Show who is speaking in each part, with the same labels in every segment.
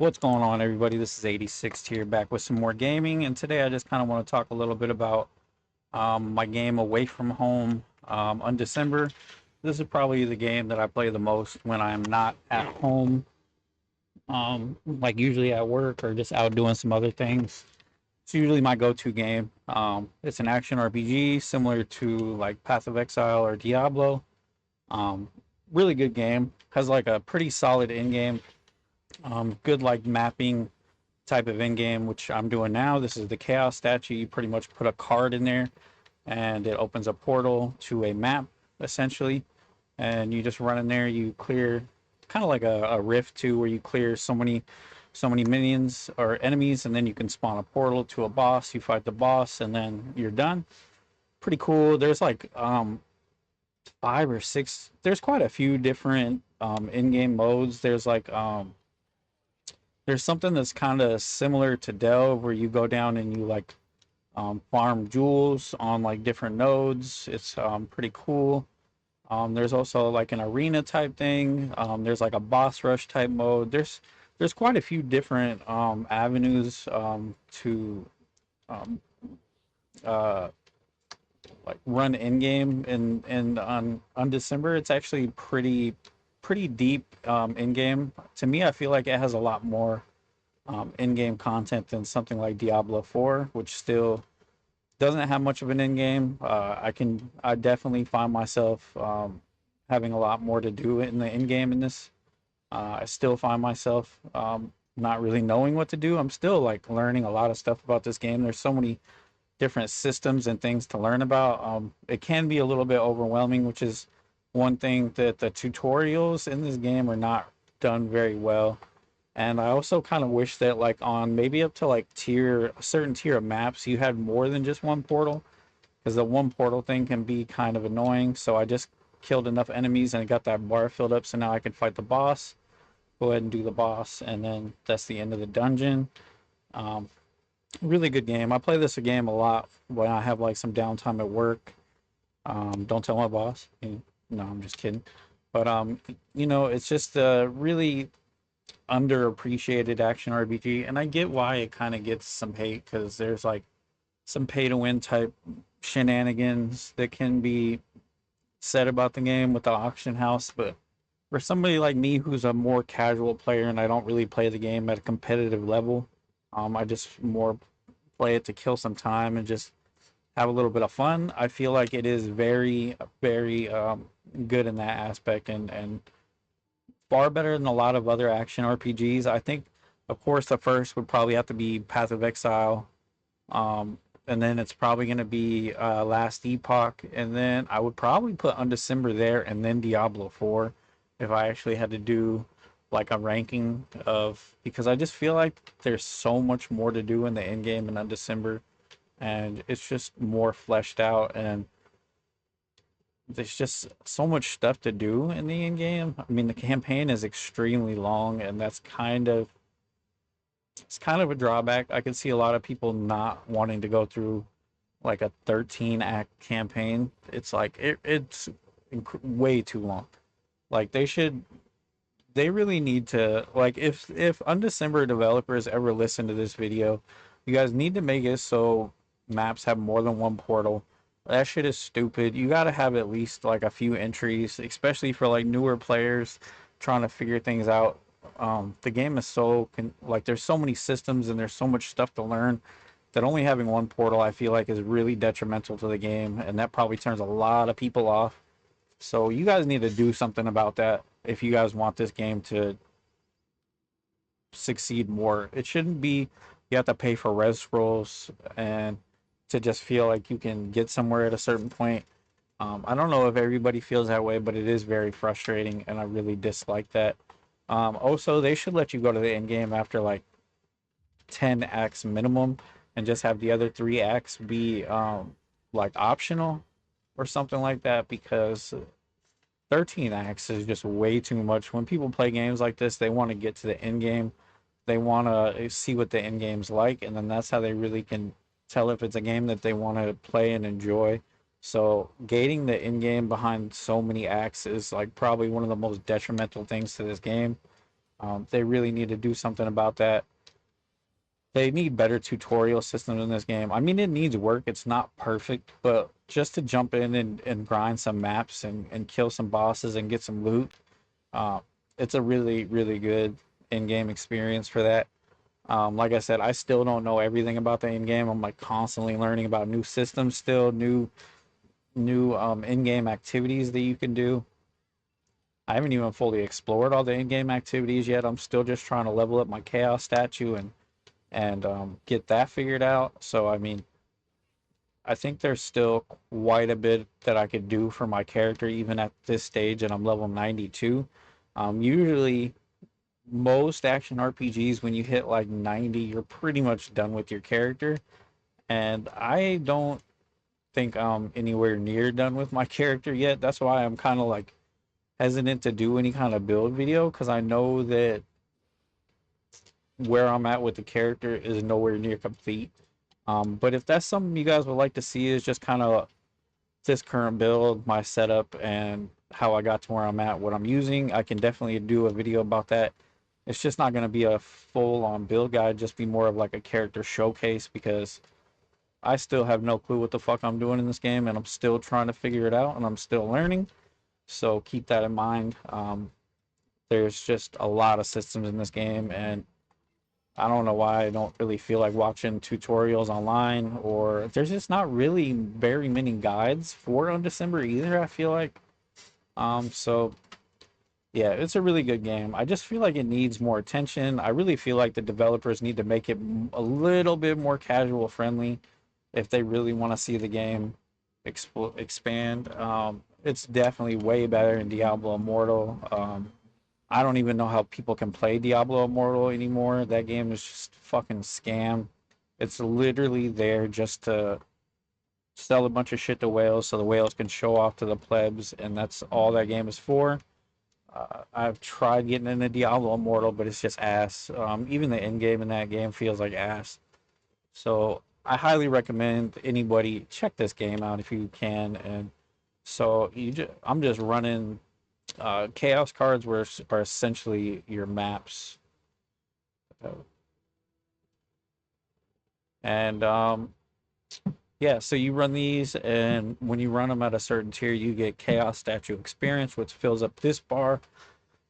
Speaker 1: What's going on, everybody? This is 86 here, back with some more gaming, and today I just kind of want to talk a little bit about my game away from home, Undecember. This is probably the game that I play the most when I'm not at home, like usually at work or just out doing some other things. It's usually my go-to game. It's an action RPG similar to like Path of Exile or Diablo. Um, Really good game. Has like a pretty solid in game. Good like mapping type of in game, which I'm doing now. This is the Chaos statue. You pretty much put a card in there, and it opens a portal to a map essentially. And you just run in there. You clear, kind of like a rift too, where you clear so many minions or enemies, and then you can spawn a portal to a boss. You fight the boss, and then you're done. Pretty cool. There's like five or six. There's quite a few different in-game modes. There's something that's kind of similar to Delve where you go down and you like farm jewels on like different nodes. It's pretty cool. There's also like an arena type thing. There's like a boss rush type mode. There's quite a few different avenues to um, uh, like run in game and on December. It's actually pretty deep in game. To me, I feel like it has a lot more in-game content than something like Diablo 4, which still doesn't have much of an in-game. I definitely find myself having a lot more to do in the in-game in this. I still find myself not really knowing what to do. I'm still like learning a lot of stuff about this game. There's so many different systems and things to learn about. It can be a little bit overwhelming, which is one thing that the tutorials in this game are not done very well. And I also kind of wish that like on maybe up to like a certain tier of maps, you had more than just one portal, because the one portal thing can be kind of annoying. So I just killed enough enemies and I got that bar filled up, so now I can fight the boss. Go ahead and do the boss, and then that's the end of the dungeon. Um, Really good game. I play this game a lot when I have like some downtime at work. Don't tell my boss. No, I'm just kidding. But it's just a really underappreciated action RPG, and I get why it kind of gets some hate because there's like some pay to win type shenanigans that can be said about the game with the auction house. But for somebody like me who's a more casual player and I don't really play the game at a competitive level, I just more play it to kill some time and just have a little bit of fun. I feel like it is very good in that aspect, and far better than a lot of other action RPGs. I think, of course, the first would probably have to be Path of Exile, and then it's probably going to be Last Epoch, and then I would probably put Undecember there, and then Diablo 4 if I actually had to do like a ranking of, because I just feel like there's so much more to do in the end game in Undecember, and it's just more fleshed out, and there's just so much stuff to do in the end game. I mean, the campaign is extremely long, and it's kind of a drawback. I can see a lot of people not wanting to go through like a 13 act campaign. It's like it's way too long. Like they really need to, like, if Undecember developers ever listen to this video, you guys need to make it so maps have more than one portal. That shit is stupid. You got to have at least like a few entries, especially for like newer players trying to figure things out. The game is like there's so many systems and there's so much stuff to learn that only having one portal I feel like is really detrimental to the game, and that probably turns a lot of people off. So you guys need to do something about that if you guys want this game to succeed more. It shouldn't be you have to pay for res scrolls and to just feel like you can get somewhere at a certain point. I don't know if everybody feels that way, but it is very frustrating, and I really dislike that. Also, they should let you go to the end game after like 10 acts minimum, and just have the other three acts be like optional or something like that, because 13 acts is just way too much. When people play games like this, they want to get to the end game. They want to see what the end game's like, and then that's how they really can tell if it's a game that they want to play and enjoy. So gating the end game behind so many acts is like probably one of the most detrimental things to this game. They really need to do something about that. They need better tutorial systems in this game. I mean, it needs work. It's not perfect, but just to jump in and grind some maps and kill some bosses and get some loot, uh, it's a really, really good in-game experience for that. Like I said, I still don't know everything about the in-game. I'm like constantly learning about new systems still, new in-game activities that you can do. I haven't even fully explored all the in-game activities yet. I'm still just trying to level up my chaos statue and get that figured out. So I mean, I think there's still quite a bit that I could do for my character even at this stage, and I'm level 92. Usually, most action RPGs, when you hit like 90, you're pretty much done with your character, and I don't think I'm anywhere near done with my character yet. That's why I'm kind of like hesitant to do any kind of build video because I know that where I'm at with the character is nowhere near complete. But if that's something you guys would like to see, is just kind of this current build, my setup, and how I got to where I'm at, what I'm using, I can definitely do a video about that. It's just not going to be a full on build guide, just be more of like a character showcase because I still have no clue what the fuck I'm doing in this game and I'm still trying to figure it out and I'm still learning. So keep that in mind. There's just a lot of systems in this game, and I don't know why I don't really feel like watching tutorials online, or there's just not really very many guides for Undecember either, I feel like. So yeah, it's a really good game. I just feel like it needs more attention. I really feel like the developers need to make it a little bit more casual friendly if they really want to see the game expand. It's definitely way better than Diablo Immortal. I don't even know how people can play Diablo Immortal anymore. That game is just fucking scam. It's literally there just to sell a bunch of shit to whales so the whales can show off to the plebs, and that's all that game is for. I've tried getting into Diablo Immortal, but it's just ass. Even the end game in that game feels like ass. So I highly recommend anybody check this game out if you can. And so I'm just running chaos cards, where are essentially your maps, and yeah. So you run these, and when you run them at a certain tier, you get chaos statue experience, which fills up this bar.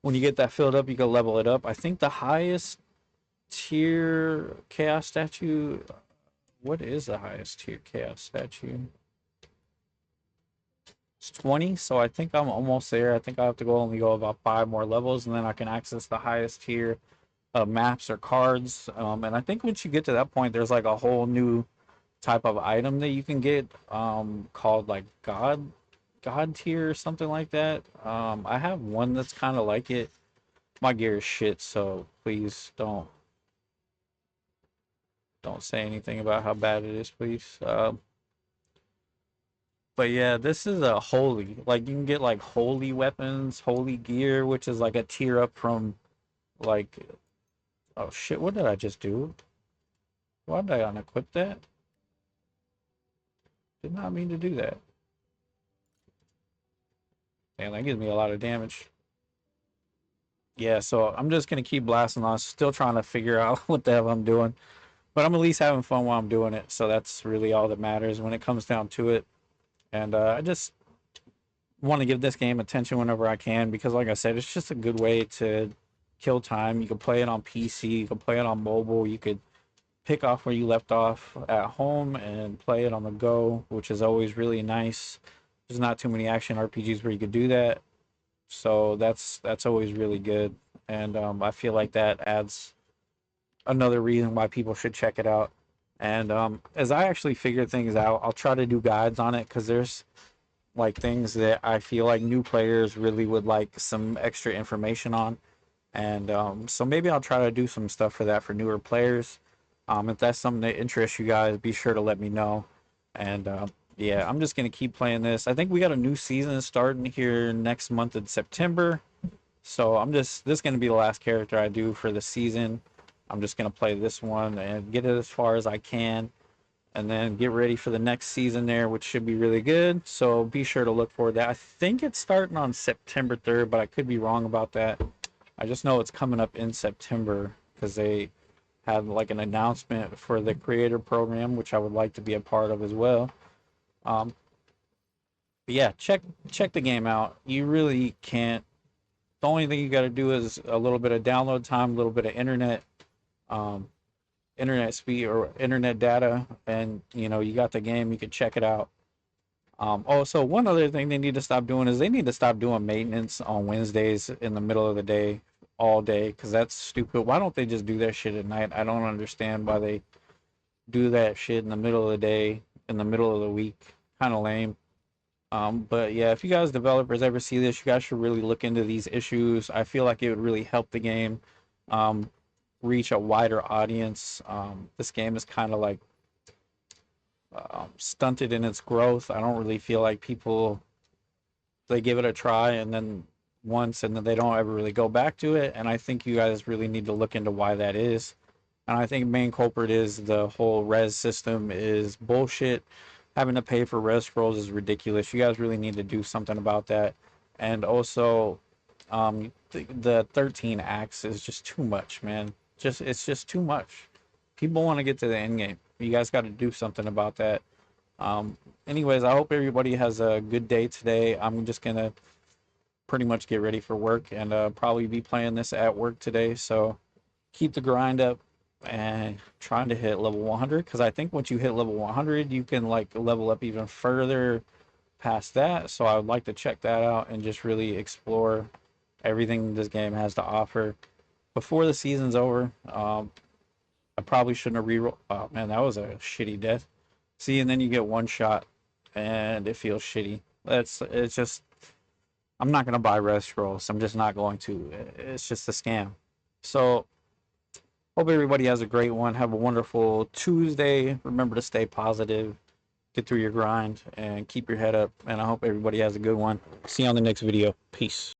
Speaker 1: When you get that filled up, you can level it up. I think the highest tier chaos statue. What is the highest tier chaos statue? It's 20, so I think I'm almost there. I think I have to only go about 5 more levels, and then I can access the highest tier maps or cards. And I think once you get to that point, there's like a whole new type of item that you can get called like God tier or something like that. I have one that's kind of like it. My gear is shit, so please don't say anything about how bad it is, please. But yeah, this is a holy. Like you can get like holy weapons, holy gear, which is like a tier up from like, oh shit, what did I just do? Why did I unequip that? Did not mean to do that. Man, that gives me a lot of damage. Yeah, so I'm just gonna keep blasting on, still trying to figure out what the hell I'm doing. But I'm at least having fun while I'm doing it, so that's really all that matters when it comes down to it. And I just want to give this game attention whenever I can because, like I said, it's just a good way to kill time. You can play it on PC, you can play it on mobile, you could pick off where you left off at home and play it on the go, which is always really nice. There's not too many action RPGs where you could do that, so that's always really good. And I feel like that adds another reason why people should check it out. And as I actually figure things out, I'll try to do guides on it because there's like things that I feel like new players really would like some extra information on. And so maybe I'll try to do some stuff for that for newer players. If that's something that interests you guys, be sure to let me know. And yeah, I'm just gonna keep playing this. I think we got a new season starting here next month in September. So this is gonna be the last character I do for the season. I'm just gonna play this one and get it as far as I can, and then get ready for the next season there, which should be really good. So be sure to look for that. I think it's starting on September 3rd, but I could be wrong about that. I just know it's coming up in September because they have like an announcement for the creator program, which I would like to be a part of as well. Um, but yeah, check the game out. You really can't. The only thing you got to do is a little bit of download time, a little bit of um, internet speed or internet data, and you got the game. You can check it out. Also, one other thing they need to stop doing is they need to stop doing maintenance on Wednesdays in the middle of the day, all day, because that's stupid. Why don't they just do that shit at night? I don't understand why they do that shit in the middle of the day, in the middle of the week. Kind of lame. But yeah, if you guys developers ever see this, you guys should really look into these issues. I feel like it would really help the game um, reach a wider audience. This game is kind of like stunted in its growth. I don't really feel like people they give it a try and then once and then they don't ever really go back to it. And I think you guys really need to look into why that is. And I think main culprit is the whole res system is bullshit. Having to pay for res scrolls is ridiculous. You guys really need to do something about that. And also, the 13 acts is just too much, man. It's just too much. People want to get to the end game. You guys got to do something about that. Um, Anyways, I hope everybody has a good day today. I'm just gonna pretty much get ready for work and probably be playing this at work today. So keep the grind up and trying to hit level 100 because I think once you hit level 100, you can like level up even further past that. So I would like to check that out and just really explore everything this game has to offer before the season's over. I probably shouldn't have rerolled. Oh man, that was a shitty death. See, and then you get one shot, and it feels shitty. It's just I'm not gonna buy res scrolls. I'm just not going to. It's just a scam. So hope everybody has a great one. Have a wonderful Tuesday. Remember to stay positive, get through your grind, and keep your head up. And I hope everybody has a good one. See you on the next video. Peace.